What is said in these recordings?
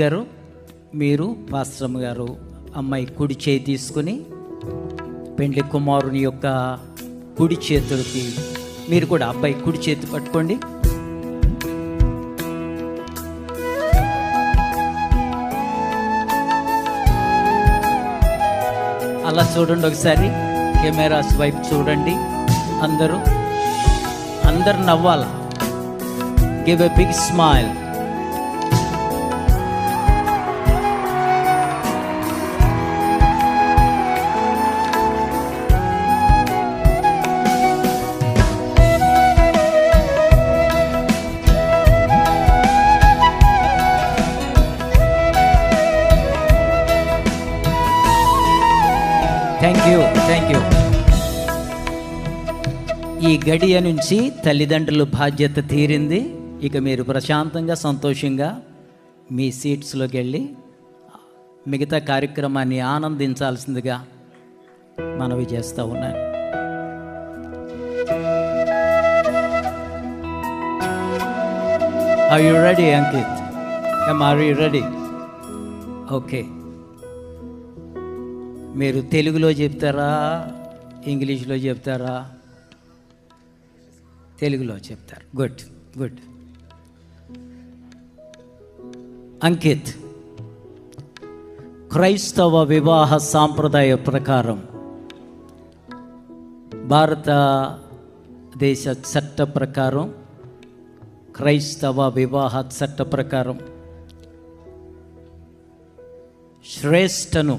గారు, మీరు పాస్టర్ గారు అమ్మాయి కుడి చేయి తీసుకుని పెండ్లి కుమారుని యొక్క కుడి చేతులకి మీరు కూడా అబ్బాయి కుడి చేతి పట్టుకోండి. అలా చూడండి, ఒకసారి కెమెరాస్ వైపు చూడండి. అందరూ నవ్వాలా. Give a big smile. Thank you. ఈ గడియ నుంచి తల్లిదండ్రుల బాధ్యత తీరింది. ఇక మీరు ప్రశాంతంగా సంతోషంగా మీ సీట్స్లోకి వెళ్ళి మిగతా కార్యక్రమాన్ని ఆనందించాల్సిందిగా మనవి చేస్తూ ఉన్నాను. Are you ready Ankit? Are you ready? Okay. మీరు తెలుగులో చెప్తారా, ఇంగ్లీష్లో చెప్తారా? తెలుగులో చెప్తారు. గుడ్. అంకిత్, క్రైస్తవ వివాహ సాంప్రదాయ ప్రకారం, భారతదేశ చట్ట ప్రకారం, క్రైస్తవ వివాహ చట్ట ప్రకారం శ్రేష్టను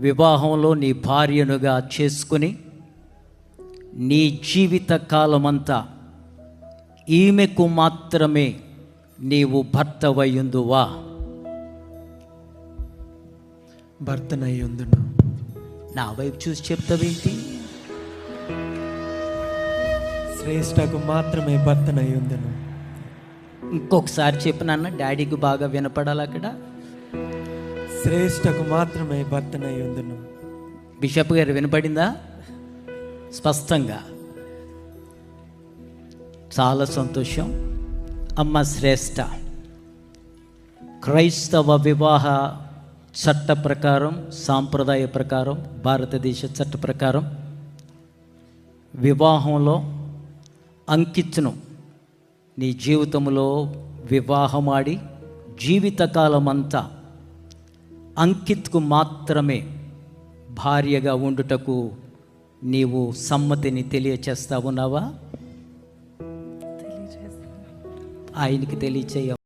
వివాహంలో నీ భార్యనుగా చేసుకుని నీ జీవిత కాలమంతా ఈమెకు మాత్రమే నీవు భర్తవయ్యుందువా? భర్తనయ్యుందును. నా వైపు చూసి చెప్తావేంటి? శ్రేష్టకు మాత్రమే భర్తనయ్యుందును. ఇంకొకసారి చెప్పినాన్న, డాడీకి బాగా వినపడాలి అక్కడ. శ్రేష్టకు మాత్రమే భర్తనయ్యుందును. బిషప్ గారు వినపడిందా స్పష్టంగా? చాలా సంతోషం. అమ్మ శ్రేష్ట, క్రైస్తవ వివాహ చట్ట ప్రకారం, సాంప్రదాయ ప్రకారం, భారతదేశ చట్ట ప్రకారం వివాహంలో అంకిత్ను నీ జీవితంలో వివాహమాడి జీవితకాలం అంతా అంకిత్కు మాత్రమే భార్యగా ఉండుటకు నీవు సమ్మతిని తెలియచేస్తా ఉన్నావా? ఆయనకి తెలియచేయ.